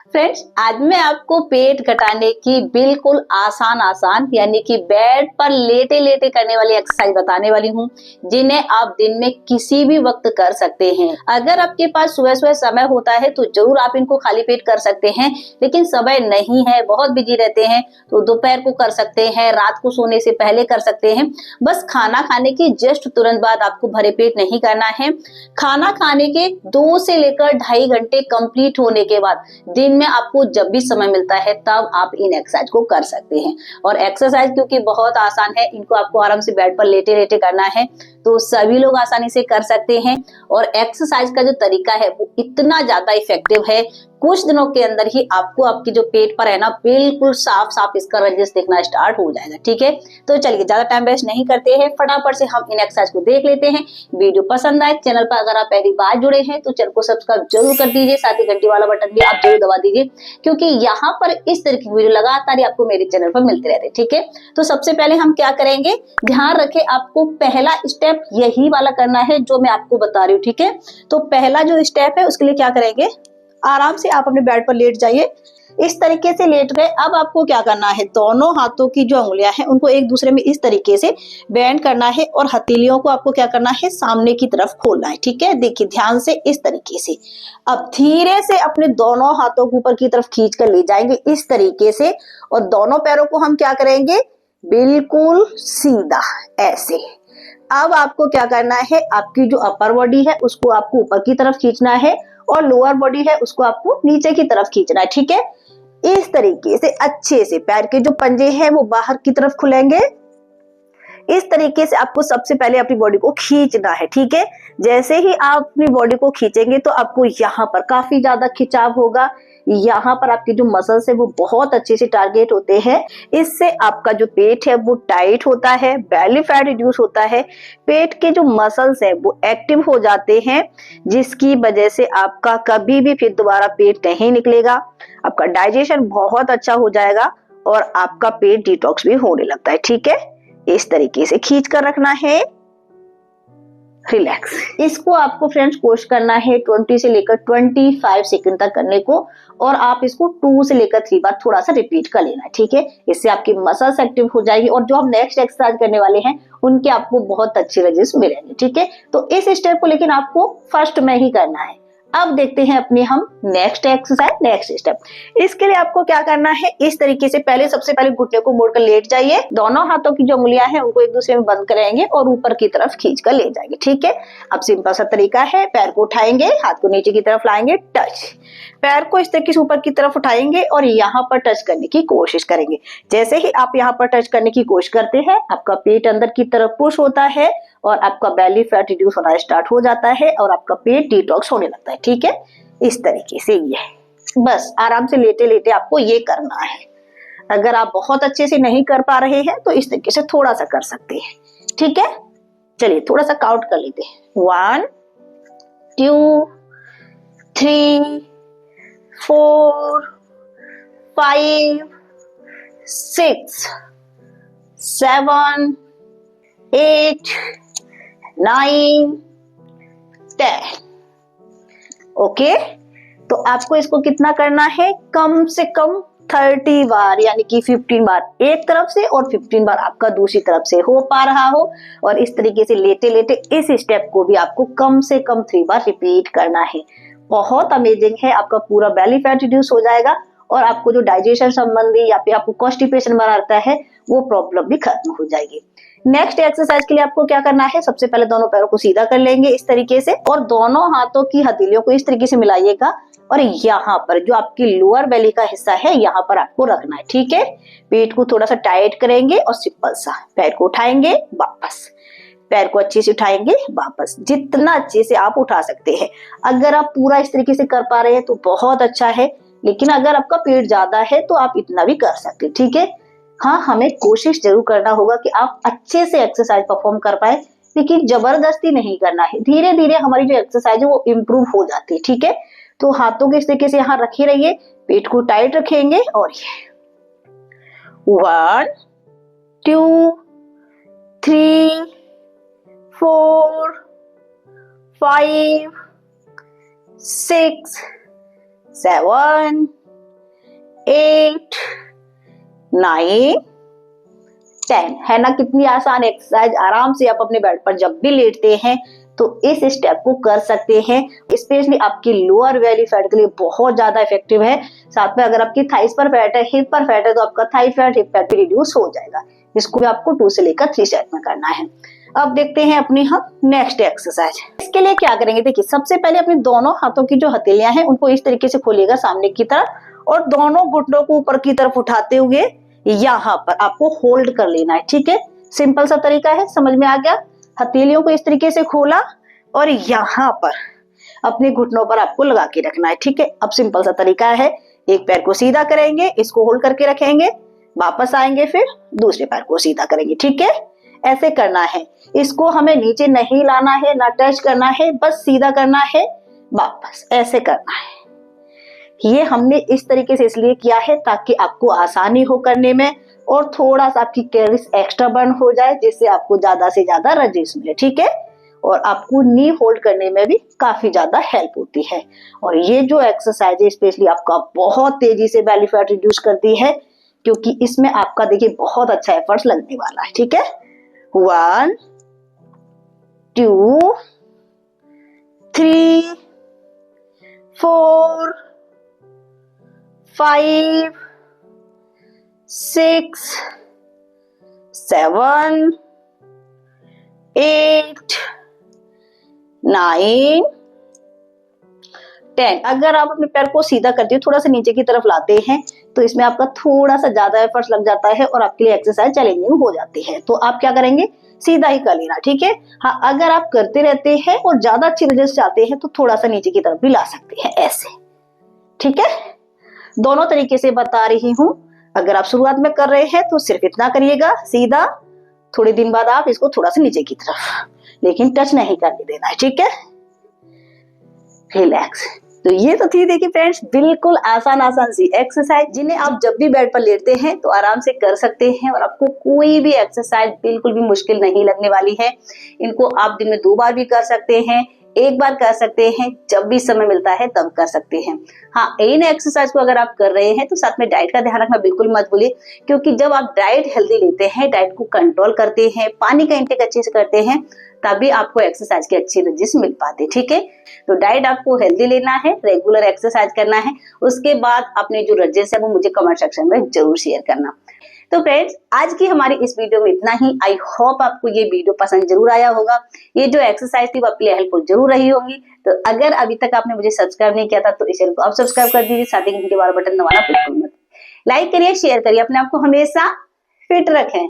Friends, आज मैं आपको पेट घटाने की बिल्कुल आसान यानी कि बेड पर लेटे लेटे करने वाली एक्सरसाइज बताने वाली हूँ, जिन्हें आप दिन में किसी भी वक्त कर सकते हैं। अगर आपके पास सुबह सुबह समय होता है तो जरूर आप इनको खाली पेट कर सकते हैं, लेकिन समय नहीं है, बहुत बिजी रहते हैं, तो दोपहर को कर सकते हैं, रात को सोने से पहले कर सकते हैं। बस खाना खाने के जस्ट तुरंत बाद आपको भरे पेट नहीं करना है। खाना खाने के 2 से लेकर 2.5 घंटे कंप्लीट होने के बाद दिन में आपको जब भी समय मिलता है तब आप इन एक्सरसाइज को कर सकते हैं। और एक्सरसाइज क्योंकि बहुत आसान है, इनको आपको आराम से बेड पर लेटे लेटे करना है, तो सभी लोग आसानी से कर सकते हैं। और एक्सरसाइज का जो तरीका है वो इतना ज्यादा इफेक्टिव है, कुछ दिनों के अंदर ही आपको आपकी जो पेट पर है ना, बिल्कुल साफ साफ इसका रंजिश दिखना स्टार्ट हो जाएगा। ठीक है, तो चलिए ज्यादा टाइम वेस्ट नहीं करते हैं, फटाफट से हम इन एक्सरसाइज को देख लेते हैं। वीडियो पसंद आए, चैनल पर अगर आप पहली बार जुड़े हैं तो चैनल को सब्सक्राइब जरूर कर दीजिए, साथ ही घंटी वाला बटन भी आप जरूर दबा दीजिए, क्योंकि यहाँ पर इस तरह की वीडियो लगातार ही आपको मेरे चैनल पर मिलते रहते हैं। ठीक है, तो सबसे पहले हम क्या करेंगे, ध्यान रखें, आपको पहला स्टेप यही वाला करना है जो मैं आपको बता रही हूँ। ठीक है, तो पहला जो स्टेप है उसके लिए क्या करेंगे, आराम से आप अपने बेड पर लेट जाइए। इस तरीके से लेट गए। अब आपको क्या करना है, दोनों हाथों की जो उंगलियां हैं उनको एक दूसरे में इस तरीके से बेंड करना है और हथेलियों को आपको क्या करना है, सामने की तरफ खोलना है। ठीक है, देखिए ध्यान से, इस तरीके से। अब धीरे से अपने दोनों हाथों को ऊपर की तरफ खींच कर ले जाएंगे इस तरीके से, और दोनों पैरों को हम क्या करेंगे, बिल्कुल सीधा ऐसे। अब आपको क्या करना है, आपकी जो अपर बॉडी है उसको आपको ऊपर की तरफ खींचना है और लोअर बॉडी है उसको आपको नीचे की तरफ खींचना है। ठीक है, इस तरीके से अच्छे से पैर के जो पंजे हैं वो बाहर की तरफ खुलेंगे। इस तरीके से आपको सबसे पहले अपनी बॉडी को खींचना है। ठीक है, जैसे ही आप अपनी बॉडी को खींचेंगे तो आपको यहाँ पर काफी ज्यादा खिंचाव होगा, यहाँ पर आपकी जो मसल्स है वो बहुत अच्छे से टारगेट होते हैं। इससे आपका जो पेट है वो टाइट होता है, बेली फैट रिड्यूस होता है, पेट के जो मसल्स है वो एक्टिव हो जाते हैं, जिसकी वजह से आपका कभी भी फिर दोबारा पेट नहीं निकलेगा, आपका डाइजेशन बहुत अच्छा हो जाएगा और आपका पेट डिटॉक्स भी होने लगता है। ठीक है, इस तरीके से खींच कर रखना है, रिलैक्स। इसको आपको फ्रेंड्स कोशिश करना है 20 से लेकर 25 सेकंड तक करने को, और आप इसको 2 से लेकर 3 बार थोड़ा सा रिपीट कर लेना है। ठीक है, इससे आपकी मसल्स एक्टिव हो जाएगी और जो हम नेक्स्ट एक्सरसाइज करने वाले हैं उनके आपको बहुत अच्छे रिजल्ट्स मिलेंगे। ठीक है, तो इस स्टेप को लेकिन आपको फर्स्ट में ही करना है। अब देखते हैं अपनी हम नेक्स्ट एक्सरसाइज, नेक्स्ट स्टेप। इसके लिए आपको क्या करना है, इस तरीके से पहले सबसे पहले घुटने को मोड़कर लेट जाइए, दोनों हाथों की जो उंगलियां हैं उनको एक दूसरे में बंद करेंगे और ऊपर की तरफ खींच कर ले जाएंगे। ठीक है, अब सिंपल सा तरीका है, पैर को उठाएंगे, हाथ को नीचे की तरफ लाएंगे, टच, पैर को इस तरीके से ऊपर की तरफ उठाएंगे और यहाँ पर टच करने की कोशिश करेंगे। जैसे ही आप यहाँ पर टच करने की कोशिश करते हैं, आपका पेट अंदर की तरफ पुश होता है और आपका बेली फैट रिड्यूस होना स्टार्ट हो जाता है और आपका पेट डिटॉक्स होने लगता है। ठीक है, इस तरीके से ये बस आराम से लेटे लेटे आपको ये करना है। अगर आप बहुत अच्छे से नहीं कर पा रहे हैं तो इस तरीके से थोड़ा सा कर सकते हैं। ठीक है, चलिए थोड़ा सा काउंट कर लेते हैं, 1 2 3 4 5 6 7 8 9 10। ओके, तो आपको इसको कितना करना है, कम से कम 30 बार, यानी कि 15 बार एक तरफ से और 15 बार आपका दूसरी तरफ से हो पा रहा हो। और इस तरीके से लेटे लेटे इस स्टेप को भी आपको कम से कम 3 बार रिपीट करना है। बहुत अमेजिंग है, आपका पूरा बेली फैट रिड्यूस हो जाएगा और आपको जो डाइजेशन संबंधी या फिर आपको कॉन्स्टिपेशन बना रहता है वो प्रॉब्लम भी खत्म हो जाएगी। नेक्स्ट एक्सरसाइज के लिए आपको क्या करना है, सबसे पहले दोनों पैरों को सीधा कर लेंगे इस तरीके से और दोनों हाथों की हथेलियों को इस तरीके से मिलाइएगा और यहाँ पर जो आपकी लोअर बेली का हिस्सा है यहाँ पर आपको रखना है। ठीक है, पेट को थोड़ा सा टाइट करेंगे और सिंपल सा पैर को उठाएंगे, वापस पैर को अच्छे से उठाएंगे, वापस, जितना अच्छे से आप उठा सकते हैं। अगर आप पूरा इस तरीके से कर पा रहे हैं तो बहुत अच्छा है, लेकिन अगर आपका पेट ज्यादा है तो आप इतना भी कर सकते हैं। ठीक है, हाँ, हमें कोशिश जरूर करना होगा कि आप अच्छे से एक्सरसाइज परफॉर्म कर पाए, लेकिन जबरदस्ती नहीं करना है। धीरे धीरे हमारी जो एक्सरसाइज है वो इम्प्रूव हो जाती है। ठीक है, तो हाथों के इस तरीके से यहाँ रखे रहिए, पेट को टाइट रखेंगे और ये 1 2 3 4 5 6 7 8 9 10 है ना। कितनी आसान एक्सरसाइज, आराम से आप अपने बेड पर जब भी लेटते हैं तो इस स्टेप को कर सकते हैं। स्पेशली आपकी लोअर वैली फैट के लिए बहुत ज्यादा इफेक्टिव है। साथ में अगर आपकी थाइस पर फैट है, हिप पर फैट है, तो आपका थाई फैट, हिप फैट भी रिड्यूस हो जाएगा। इसको भी आपको 2 से लेकर 3 सेट में करना है। अब देखते हैं अपनी हम नेक्स्ट एक्सरसाइज। इसके लिए क्या करेंगे, देखिए सबसे पहले अपने दोनों हाथों की जो हथेलियां हैं उनको इस तरीके से खोलिएगा सामने की तरफ, और दोनों घुटनों को ऊपर की तरफ उठाते हुए यहाँ पर आपको होल्ड कर लेना है। ठीक है, सिंपल सा तरीका है, समझ में आ गया। हथेलियों को इस तरीके से खोला और यहाँ पर अपने घुटनों पर आपको लगा के रखना है। ठीक है, अब सिंपल सा तरीका है, एक पैर को सीधा करेंगे, इसको होल्ड करके रखेंगे, वापस आएंगे, फिर दूसरे पैर को सीधा करेंगे। ठीक है, ऐसे करना है। इसको हमें नीचे नहीं लाना है, ना टच करना है, बस सीधा करना है, वापस ऐसे करना है। ये हमने इस तरीके से इसलिए किया है ताकि आपको आसानी हो करने में और थोड़ा सा आपकी कैलोरीज एक्स्ट्रा बर्न हो जाए, जिससे आपको ज्यादा से ज्यादा रजिश मिले। ठीक है, और आपको नी होल्ड करने में भी काफी ज्यादा हेल्प होती है। और ये जो एक्सरसाइज है स्पेशली आपका बहुत तेजी से बेली फैट रिड्यूस करती है, क्योंकि इसमें आपका देखिए बहुत अच्छा एफर्ट्स लगने वाला है। ठीक है, 1 2 3 4 5 6 7 8 9 10। अगर आप अपने पैर को सीधा करते हो, थोड़ा सा नीचे की तरफ लाते हैं, तो इसमें आपका थोड़ा सा ज्यादा एफर्ट्स लग जाता है और आपके लिए एक्सरसाइज चैलेंजिंग हो जाती है। तो आप क्या करेंगे, सीधा ही कर लेना। ठीक है, हाँ अगर आप करते रहते हैं और ज्यादा अच्छी रिजल्ट चाहते हैं तो थोड़ा सा नीचे की तरफ भी ला सकते हैं, ऐसे। ठीक है, दोनों तरीके से बता रही हूं। अगर आप शुरुआत में कर रहे हैं तो सिर्फ इतना करिएगा, सीधा। थोड़े दिन बाद आप इसको थोड़ा सा नीचे की तरफ, लेकिन टच नहीं करने देना है। ठीक है, रिलैक्स। तो ये तो थी देखिए फ्रेंड्स, बिल्कुल आसान सी एक्सरसाइज, जिन्हें आप जब भी बेड पर लेटते हैं तो आराम से कर सकते हैं और आपको कोई भी एक्सरसाइज बिल्कुल भी मुश्किल नहीं लगने वाली है। इनको आप दिन में 2 बार भी कर सकते हैं, 1 बार कर सकते हैं, जब भी समय मिलता है तब कर सकते हैं। हाँ, इन एक्सरसाइज को अगर आप कर रहे हैं तो साथ में डाइट का ध्यान रखना बिल्कुल मत भूलिए, क्योंकि जब आप डाइट हेल्दी लेते हैं, डाइट को कंट्रोल करते हैं, पानी का इंटेक अच्छे से करते हैं, तभी आपको एक्सरसाइज की अच्छी रजिश मिल पाती है। ठीक है, तो डाइट आपको हेल्दी लेना है, रेगुलर एक्सरसाइज करना है, उसके बाद अपने जो रजिश है वो मुझे कमेंट सेक्शन में जरूर शेयर करना। तो फ्रेंड्स, आज की हमारी इस वीडियो में इतना ही। आई होप आपको ये वीडियो पसंद जरूर आया होगा। ये जो एक्सरसाइज थी वो आपके लिए हेल्पफुल जरूर रही होगी। तो अगर अभी तक आपने मुझे सब्सक्राइब नहीं किया था तो इस चैनल को आप सब्सक्राइब कर दीजिए, साथ ही घंटी वाला बटन दबाना बिल्कुल मत। लाइक करिए, शेयर करिए, अपने आप को हमेशा फिट रखें।